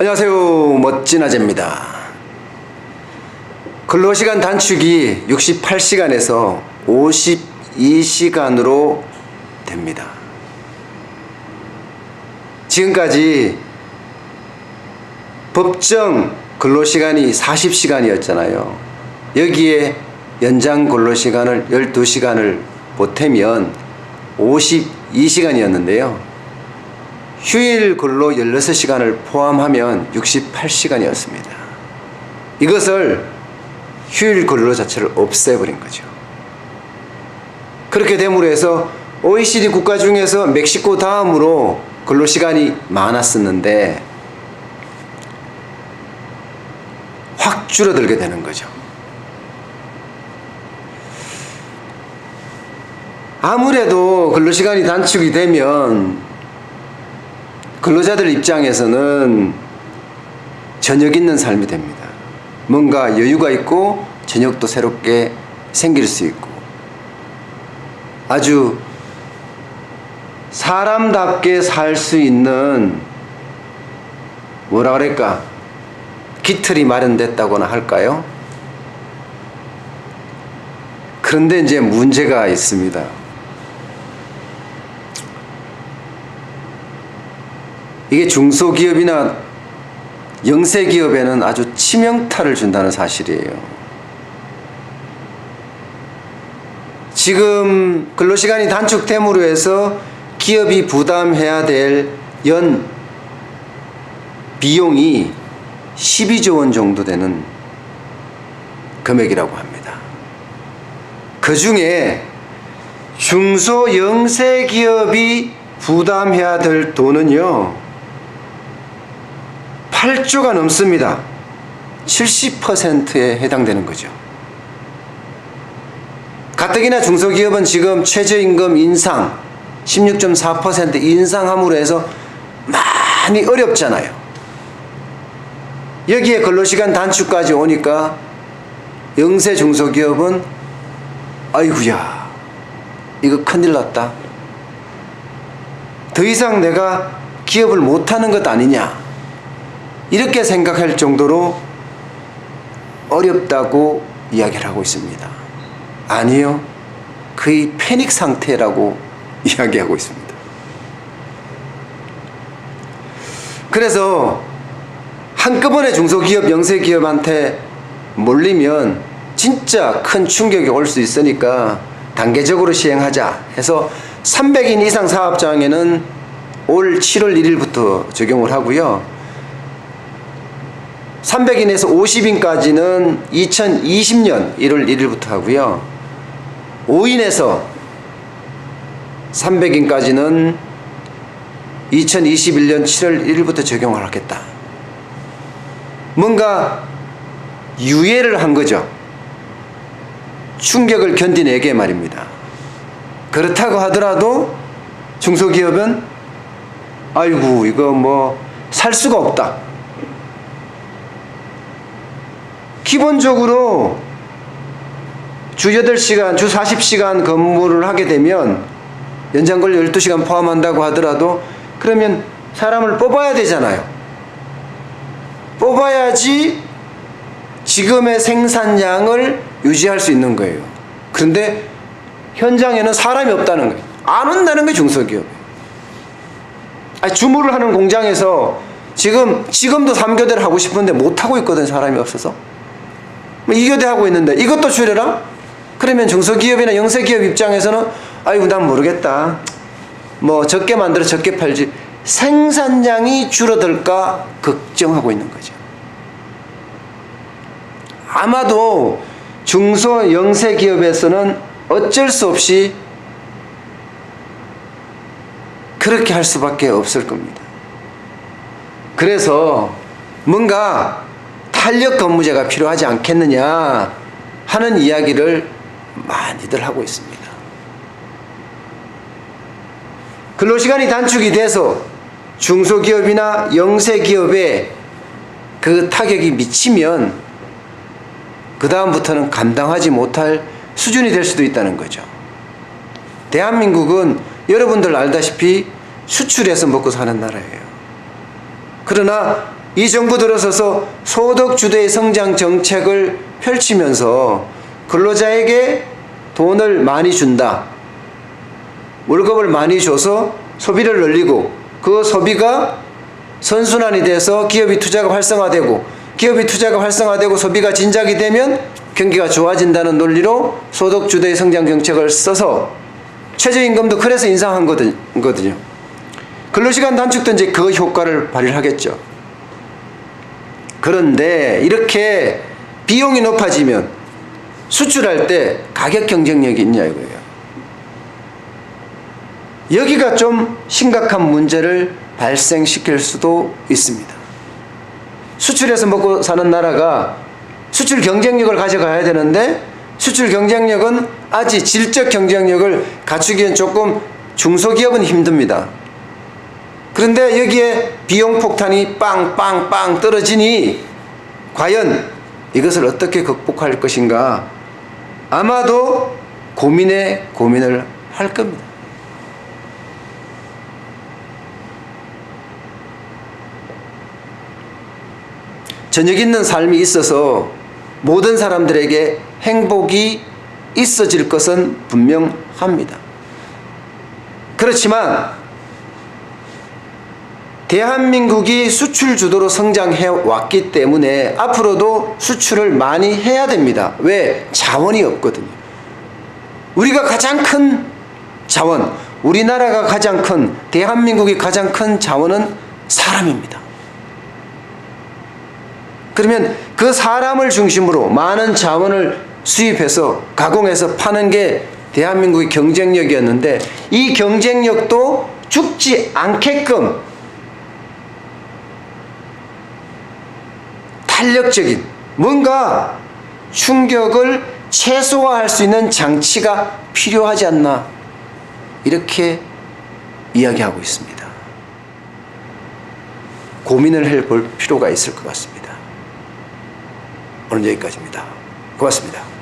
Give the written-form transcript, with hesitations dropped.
안녕하세요. 멋진 아재입니다. 근로시간 단축이 68시간에서 52시간으로 됩니다. 지금까지 법정 근로시간이 40시간이었잖아요. 여기에 연장 근로시간을 12시간을 보태면 52시간이었는데요. 휴일 근로 16시간을 포함하면 68시간이었습니다. 이것을 휴일 근로 자체를 없애버린 거죠. 그렇게 됨으로 해서 OECD 국가 중에서 멕시코 다음으로 근로시간이 많았었는데 확 줄어들게 되는 거죠. 아무래도 근로시간이 단축이 되면 근로자들 입장에서는 저녁 있는 삶이 됩니다. 뭔가 여유가 있고 저녁도 새롭게 생길 수 있고 아주 사람답게 살 수 있는 뭐라 그럴까 기틀이 마련됐다거나 할까요? 그런데 이제 문제가 있습니다. 이게 중소기업이나 영세기업에는 아주 치명타를 준다는 사실이에요. 지금 근로시간이 단축됨으로 해서 기업이 부담해야 될 연 비용이 12조 원 정도 되는 금액이라고 합니다. 그 중에 중소 영세기업이 부담해야 될 돈은요 8조가 넘습니다. 70%에 해당되는 거죠. 가뜩이나 중소기업은 지금 최저임금 인상 16.4% 인상함으로 해서 많이 어렵잖아요. 여기에 근로시간 단축까지 오니까 영세 중소기업은 아이고야 이거 큰일 났다. 더 이상 내가 기업을 못하는 것 아니냐 이렇게 생각할 정도로 어렵다고 이야기를 하고 있습니다. 아니요. 거의 패닉 상태라고 이야기하고 있습니다. 그래서 한꺼번에 중소기업, 영세기업한테 몰리면 진짜 큰 충격이 올 수 있으니까 단계적으로 시행하자 해서 300인 이상 사업장에는 올 7월 1일부터 적용을 하고요. 300인에서 50인까지는 2020년 1월 1일부터 하고요. 5인에서 300인까지는 2021년 7월 1일부터 적용을 하겠다. 뭔가 유예를 한 거죠. 충격을 견디내게 말입니다. 그렇다고 하더라도 중소기업은 아이고 이거 뭐 살 수가 없다. 기본적으로 주 8시간, 주 40시간 근무를 하게 되면 연장근로 12시간 포함한다고 하더라도 그러면 사람을 뽑아야 되잖아요. 뽑아야지 지금의 생산량을 유지할 수 있는 거예요. 그런데 현장에는 사람이 없다는 거예요. 안 온다는 게 중소기업이에요. 주무를 하는 공장에서 지금도 3교대를 하고 싶은데 못하고 있거든, 사람이 없어서. 2교대 하고 있는데 이것도 줄여라? 그러면 중소기업이나 영세기업 입장에서는 아이고 난 모르겠다. 뭐 적게 만들어 적게 팔지. 생산량이 줄어들까 걱정하고 있는 거죠. 아마도 중소 영세기업에서는 어쩔 수 없이 그렇게 할 수밖에 없을 겁니다. 그래서 뭔가 탄력 근무제가 필요하지 않겠느냐 하는 이야기를 많이들 하고 있습니다. 근로시간이 단축이 돼서 중소기업이나 영세기업에 그 타격이 미치면 그 다음부터는 감당하지 못할 수준이 될 수도 있다는 거죠. 대한민국은 여러분들 알다시피 수출해서 먹고 사는 나라예요. 그러나 이 정부 들어서서 소득 주도의 성장 정책을 펼치면서 근로자에게 돈을 많이 준다. 월급을 많이 줘서 소비를 늘리고 그 소비가 선순환이 돼서 기업이 투자가 활성화되고 기업이 투자가 활성화되고 소비가 진작이 되면 경기가 좋아진다는 논리로 소득 주도의 성장 정책을 써서 최저임금도 그래서 인상한 거거든요. 근로시간 단축도 이제 그 효과를 발휘하겠죠. 그런데 이렇게 비용이 높아지면 수출할 때 가격 경쟁력이 있냐 이거예요. 여기가 좀 심각한 문제를 발생시킬 수도 있습니다. 수출해서 먹고 사는 나라가 수출 경쟁력을 가져가야 되는데 수출 경쟁력은 아직 질적 경쟁력을 갖추기엔 조금 중소기업은 힘듭니다. 그런데 여기에 비용 폭탄이 빵빵빵 떨어지니 과연 이것을 어떻게 극복할 것인가 아마도 고민을 할 겁니다. 저녁 있는 삶이 있어서 모든 사람들에게 행복이 있어질 것은 분명합니다. 그렇지만 대한민국이 수출 주도로 성장해 왔기 때문에 앞으로도 수출을 많이 해야 됩니다. 왜? 자원이 없거든요. 우리가 가장 큰 자원, 우리나라가 가장 큰, 대한민국이 가장 큰 자원은 사람입니다. 그러면 그 사람을 중심으로 많은 자원을 수입해서 가공해서 파는 게 대한민국의 경쟁력이었는데 이 경쟁력도 죽지 않게끔 탄력적인 뭔가 충격을 최소화할 수 있는 장치가 필요하지 않나 이렇게 이야기하고 있습니다. 고민을 해볼 필요가 있을 것 같습니다. 오늘 여기까지입니다. 고맙습니다.